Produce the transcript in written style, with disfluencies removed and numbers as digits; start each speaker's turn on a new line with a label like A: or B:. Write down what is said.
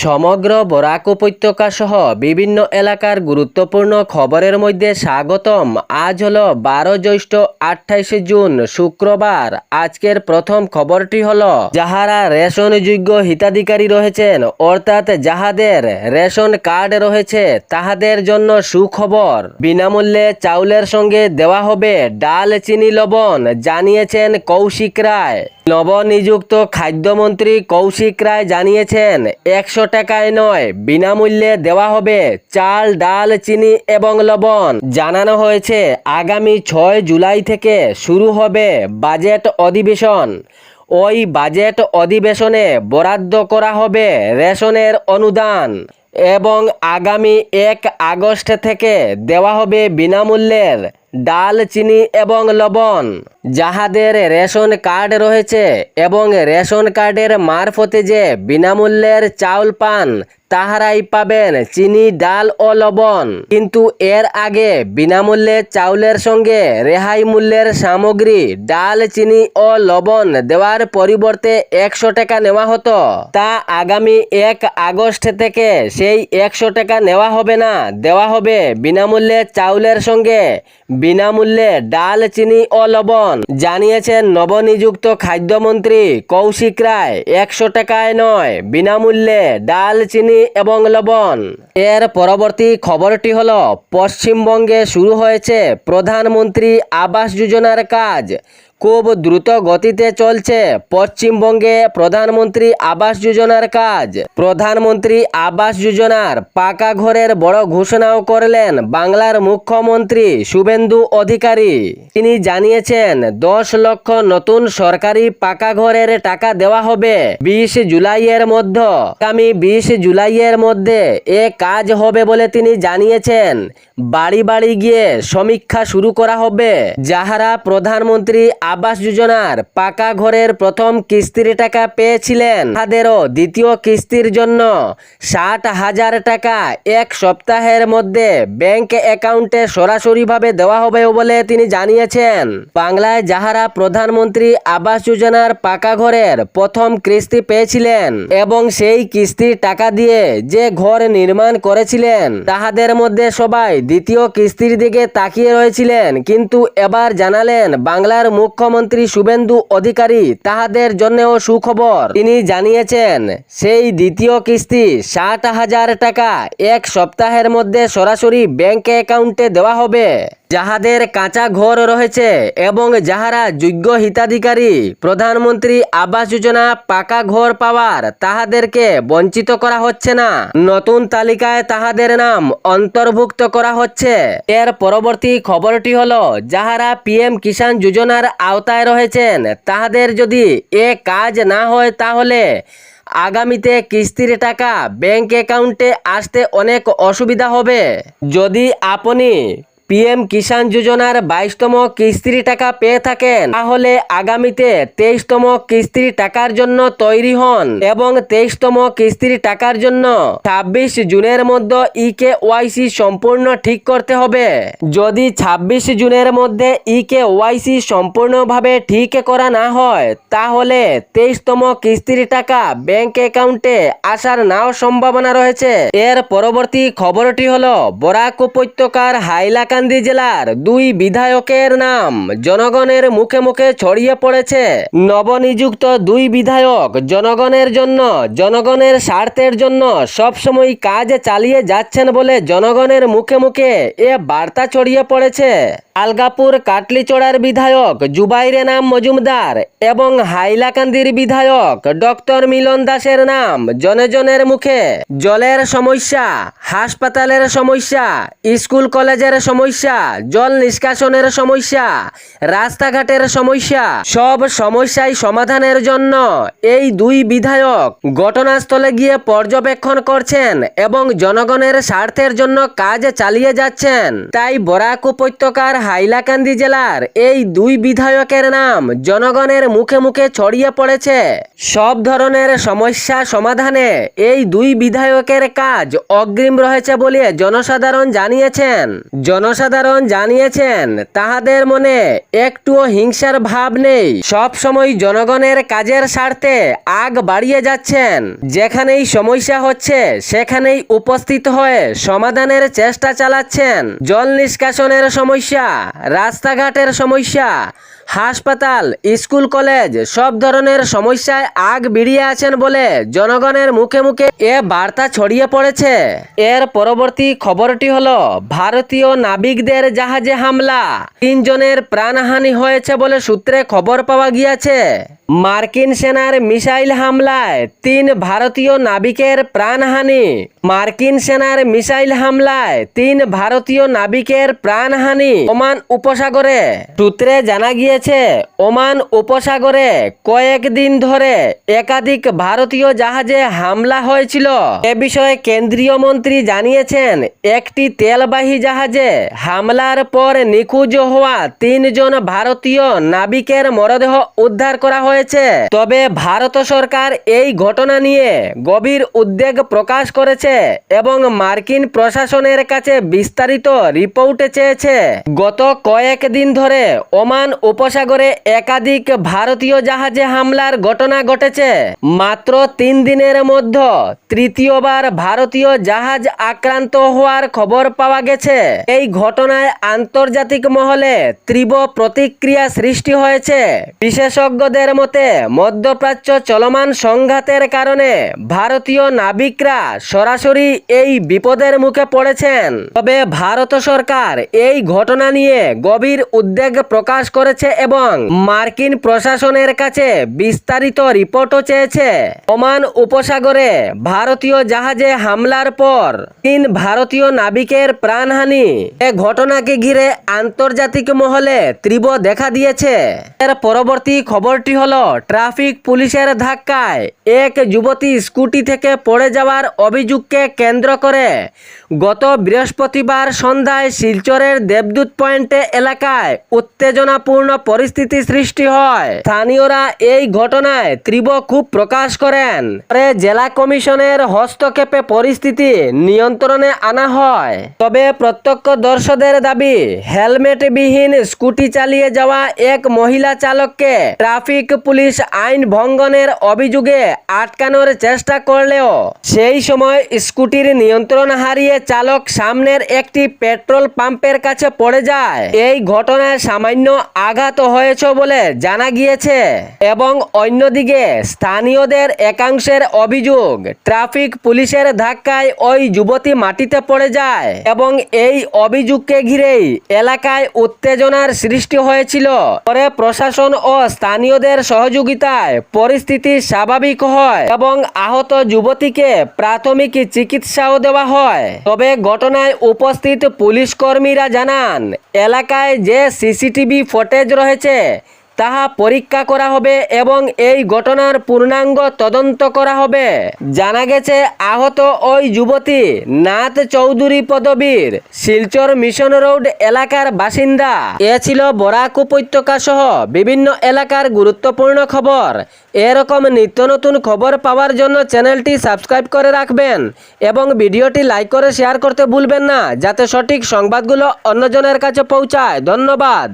A: সমগ্র বরাক উপত্যকা সহ বিভিন্ন এলাকার গুরুত্বপূর্ণ খবরের মধ্যে স্বাগতম। আজ হলো 12 জ্যৈষ্ঠ 28 জুন শুক্রবার। আজকের প্রথম খবরটি হলো, যাহারা রেশনযোগ্য হিতাধিকারী রয়েছেন অর্থাৎ যাহাদের রেশন কার্ড রয়েছে তাহাদের জন্য সুখবর। বিনামূল্যে চাউলের সঙ্গে দেওয়া হবে ডাল, চিনি, লবণ, জানিয়েছেন কৌশিক রায়। নবনিযুক্ত খাদ্যমন্ত্রী কৌশিক রায় জানিয়েছেন 100 টাকায় নয়, বিনামূল্যে দেওয়া হবে চাল, ডাল, চিনি এবং লবণ। জানানো হয়েছে আগামী 6 জুলাই থেকে শুরু হবে বাজেট অধিবেশন। ওই বাজেট অধিবেশনে বরাদ্দ করা হবে রেশনের অনুদান এবং আগামী 1 আগস্ট থেকে দেওয়া হবে বিনামূল্যের ডাল, চিনি এবং লবণ। যাহাদের রেশন কার্ড রয়েছে এবং রেশন কার্ডের মারফতে যে বিনামূল্যের চাউল পান তাহারাই পাবেন চিনি, ডাল ও লবণ। কিন্তু এর আগে বিনামূল্যে চাউলের সঙ্গে রেহাই মূল্যের সামগ্রী ডাল, চিনি ও লবণ দেওয়ার পরিবর্তে 100 টাকা নেওয়া হতো। তা আগামী 1 আগস্ট থেকে সেই 100 টাকা নেওয়া হবে না, দেওয়া হবে বিনামূল্যে চাউলের সঙ্গে বিনামূল্যে ডাল, চিনি ও লবণ, জানিয়েছেন নবনিযুক্ত খাদ্যমন্ত্রী কৌশিক রায়। 100 টাকায় নয়, বিনামূল্যে ডাল, চিনি এবং লবণ। এর পরবর্তী খবরটি হলো, পশ্চিমবঙ্গে শুরু হয়েছে প্রধানমন্ত্রী আবাস যোজনার কাজ। খুব দ্রুত গতিতে চলছে পশ্চিমবঙ্গে প্রধানমন্ত্রী আবাস যোজনার কাজ। প্রধানমন্ত্রী আবাস যোজনার পাকা ঘরের বড় ঘোষণাও করলেন বাংলার মুখ্যমন্ত্রী শুভেন্দু অধিকারী। তিনি জানিয়েছেন 10 লক্ষ নতুন সরকারি পাকা ঘরের টাকা দেওয়া হবে 20 জুলাইয়ের মধ্যে। আগামী 20 জুলাইয়ের মধ্যে এ কাজ হবে বলে তিনি জানিয়েছেন। বাড়ি বাড়ি গিয়ে সমীক্ষা শুরু করা হবে। যাহারা প্রধানমন্ত্রী আবাস যোজনার পাকা ঘরের প্রথম কিস্তির টাকা পেয়েছিলেন তাদেরও দ্বিতীয় কিস্তির জন্য 60,000 টাকা 1 সপ্তাহের মধ্যে ব্যাংক অ্যাকাউন্টে সরাসরিভাবে দেওয়া হবে বলে তিনি জানিয়েছেন। বাংলায় যাহারা প্রধানমন্ত্রী আবাস যোজনার পাকা ঘরের প্রথম কিস্তি পেয়েছিলেন এবং সেই কিস্তির টাকা দিয়ে যে ঘর নির্মাণ করেছিলেন তাহাদের মধ্যে সবাই দ্বিতীয় কিস্তির দিকে তাকিয়ে রয়েছিলেন, কিন্তু এবার জানালেন বাংলার মুখ্যমন্ত্রী শুভেন্দু অধিকারী তাহাদের জন্যও সুখবর। তিনি জানিয়েছেন সেই দ্বিতীয় কিস্তি 60,000 টাকা 1 সপ্তাহের মধ্যে সরাসরি ব্যাংক অ্যাকাউন্টে দেওয়া হবে। যাহাদের কাঁচা ঘর রয়েছে এবং যাহারা যোগ্য হিতাধিকারী প্রধানমন্ত্রী আবাস যোজনা পাকা ঘর পাওয়ার তাহাদেরকে বঞ্চিত করা হচ্ছে না। নতুন তালিকায় তাহাদের নাম অন্তর্ভুক্ত করা হচ্ছে। এর পরবর্তী খবরটি হলো, যাহারা পিএম কিষাণ যোজনার আওতায় রয়েছেন তাহাদের যদি এ কাজ না হয় তাহলে আগামীতে কিস্তির টাকা ব্যাংক অ্যাকাউন্টে আসতে অনেক অসুবিধা হবে। যদি আপনি পিএম কিষাণ যোজনার 22তম কিস্তির টাকা পেয়ে থাকেন তাহলে আগামীতে 23তম কিস্তির টাকার জন্য তৈরি হন এবং 23তম কিস্তির টাকার জন্য 26 জুনের মধ্যে ইকেওয়াইসি সম্পূর্ণ ঠিক করতে হবে। যদি 26 জুনের মধ্যে ইকেওয়াইসি সম্পূর্ণভাবে ঠিক করা না হয় তাহলে 23তম কিস্তির টাকা ব্যাংক অ্যাকাউন্টে আসার নাও সম্ভাবনা রয়েছে। এর পরবর্তী খবরটি হলো, বরাক উপত্যকার হাইলাকান্দি জেলার 2 বিধায়কের নাম জনগণের মুখে মুখে ছড়িয়ে পড়েছে। নবনিযুক্ত 2 বিধায়ক জনগণের জন্য, জনগণের স্বার্থের জন্য সবসময় কাজ চালিয়ে যাচ্ছেন বলে জনগণের মুখে মুখে এ বার্তা ছড়িয়ে পড়েছে। আলগাপুর কাটলিচড়ার বিধায়ক জুবাইর এনাম মজুমদার এবং হাইলাকান্দির বিধায়ক ডক্টর মিলন দাসের নাম জনে জনের মুখে। জলের সমস্যা, হাসপাতালের সমস্যা, স্কুল কলেজের সমস্যা, জল নিষ্কাশনের সমস্যা, রাস্তাঘাটের সমস্যা, সব সমস্যাই সমাধানের জন্য এই 2 বিধায়ক ঘটনাস্থলে গিয়ে পর্যবেক্ষণ করছেন এবং জনগণের স্বার্থের জন্য কাজ চালিয়ে যাচ্ছেন। তাই বরাক উপত্যকার হাইলাকান্দি জেলার এই 2 বিধায়কের নাম জনগণের মুখে মুখে ছড়িয়ে পড়েছে। সব ধরনের সমস্যা সমাধানে এই 2 বিধায়কের কাজ অগ্রিম রয়েছে বলে জনসাধারণ জানিয়েছেন। জনসাধারণ জানিয়েছেন তাহাদের মনে একটুও হিংসার ভাব নেই, সব সময় জনগণের কাজের স্বার্থে আগ বাড়িয়ে যাচ্ছেন। যেখানেই সমস্যা হচ্ছে সেখানেই উপস্থিত হয়ে সমাধানের চেষ্টা চালাচ্ছেন। জল নিষ্কাশনের সমস্যা, রাস্তাঘাটের সমস্যা, হাসপাতাল, স্কুল, কলেজ সব ধরনের সমস্যায় আগ বেরিয়ে আছেন বলে জনগণের মুখে মুখে এ বার্তা ছড়িয়ে পড়েছে। এর পরবর্তী খবরটি হলো ভারতীয় নাবিকদের জাহাজে হামলা, 3 জনের প্রাণহানি হয়েছে বলে সূত্রে খবর পাওয়া গিয়েছে। মার্কিন সেনার মিসাইল হামলায় 3 ভারতীয় নাবিকের প্রাণহানি। মার্কিন সেনার মিসাইল হামলায় 3 ভারতীয় নাবিকের প্রাণহানি ওমান উপসাগরে। সূত্রে জানা গিয়েছে ওমান উপসাগরে কয়েকদিন ধরে একাধিক ভারতীয় জাহাজে হামলা হয়েছিল। এ বিষয়ে কেন্দ্রীয় মন্ত্রী জানিয়েছেন একটি তেলবাহী জাহাজে হামলার পর নিখোঁজ হওয়া 3 জন ভারতীয় নাবিকের মরদেহ উদ্ধার করা হয়েছে। তবে ভারত সরকার এই ঘটনা নিয়ে গভীর উদ্বেগ প্রকাশ করেছে এবং মার্কিন প্রশাসনের কাছে বিস্তারিত রিপোর্ট চেয়েছে। গত কয়েকদিন ধরে ওমান উপসাগরে একাধিক ভারতীয় জাহাজে হামলার ঘটনা ঘটেছে। মাত্র 3 দিনের মধ্যে তৃতীয়বার ভারতীয় জাহাজ আক্রান্ত হওয়ার খবর পাওয়া গেছে। এই ঘটনায় আন্তর্জাতিক মহলে তীব্র প্রতিক্রিয়া সৃষ্টি হয়েছে। বিশেষজ্ঞদের মতে মধ্যপ্রাচ্য চলমান সংঘাতের কারণে ভারতীয় নাবিকরা সরাসরি এই বিপদের মুখে পড়েছেন। তবে ভারত সরকার এই ঘটনা নিয়ে গভীর উদ্বেগ প্রকাশ করেছে এবং মার্কিন প্রশাসনের কাছে বিস্তারিত রিপোর্টও চেয়েছে। ওমান উপসাগরে ভারতীয় জাহাজে হামলার পর 3 ভারতীয় নাবিকের প্রাণহানি, এ ঘটনাকে ঘিরে আন্তর্জাতিক মহলে তীব্র দেখা দিয়েছে। এর পরবর্তী খবরটি হলো ট্রাফিক পুলিশের ধাক্কায় এক যুবতী স্কুটি থেকে পড়ে যাওয়ার অভিযোগকে কেন্দ্র করে গত বৃহস্পতিবার সন্ধ্যায় শিলচরের দেবদূত পয়েন্টে এলাকায় উত্তেজনাপূর্ণ পরিস্থিতি সৃষ্টি হয়। স্থানীয়রা এই ঘটনায় তীব্র ক্ষোভ প্রকাশ করেন। পরে জেলা কমিশনের হস্তক্ষেপে পরিস্থিতি নিয়ন্ত্রণে আনা হয়। তবে প্রত্যক্ষদর্শীদের দাবি হেলমেটবিহীন স্কুটি চালিয়ে যাওয়া এক মহিলা চালককে ট্রাফিক পুলিশ আইন ভঙ্গনের অভিযোগে আটকানোর চেষ্টা করলেও সেই সময় স্কুটির নিয়ন্ত্রণ হারিয়ে চালক সামনের একটি পেট্রোল পাম্পের কাছে পড়ে যায়। এই ঘটনায় সামান্য আঘাত হয়েছে বলে জানা গিয়েছে এবং অন্যদিকে স্থানীয়দের একাংশের অভিযোগ ট্রাফিক পুলিশের ধাক্কায় ওই যুবতী মাটিতে পড়ে যায় এবং এই অভিযোগকে ঘিরেই এলাকায় উত্তেজনার সৃষ্টি হয়েছিল। পরে প্রশাসন ও স্থানীয়দের সহযোগিতায় পরিস্থিতি স্বাভাবিক হয় এবং আহত যুবতীকে প্রাথমিক চিকিৎসাও দেওয়া হয়। তবে ঘটনায় উপস্থিত পুলিশ কর্মীরা জানান এলাকায় যে সিসিটিভি ফুটেজ রয়েছে তাহা পরীক্ষা করা হবে এবং এই ঘটনার পূর্ণাঙ্গ তদন্ত করা হবে। জানা গেছে আহত ওই যুবতী নাথ চৌধুরী পদবীর শিলচর মিশন রোড এলাকার বাসিন্দা। এ ছিল বরাক উপত্যকা সহ বিভিন্ন এলাকার গুরুত্বপূর্ণ খবর। এরকম নিত্য নতুন খবর পাওয়ার জন্য চ্যানেলটি সাবস্ক্রাইব করে রাখবেন এবং ভিডিওটি লাইক করে শেয়ার করতে ভুলবেন না, যাতে সঠিক সংবাদগুলো অন্যজনের কাছে পৌঁছায়। ধন্যবাদ।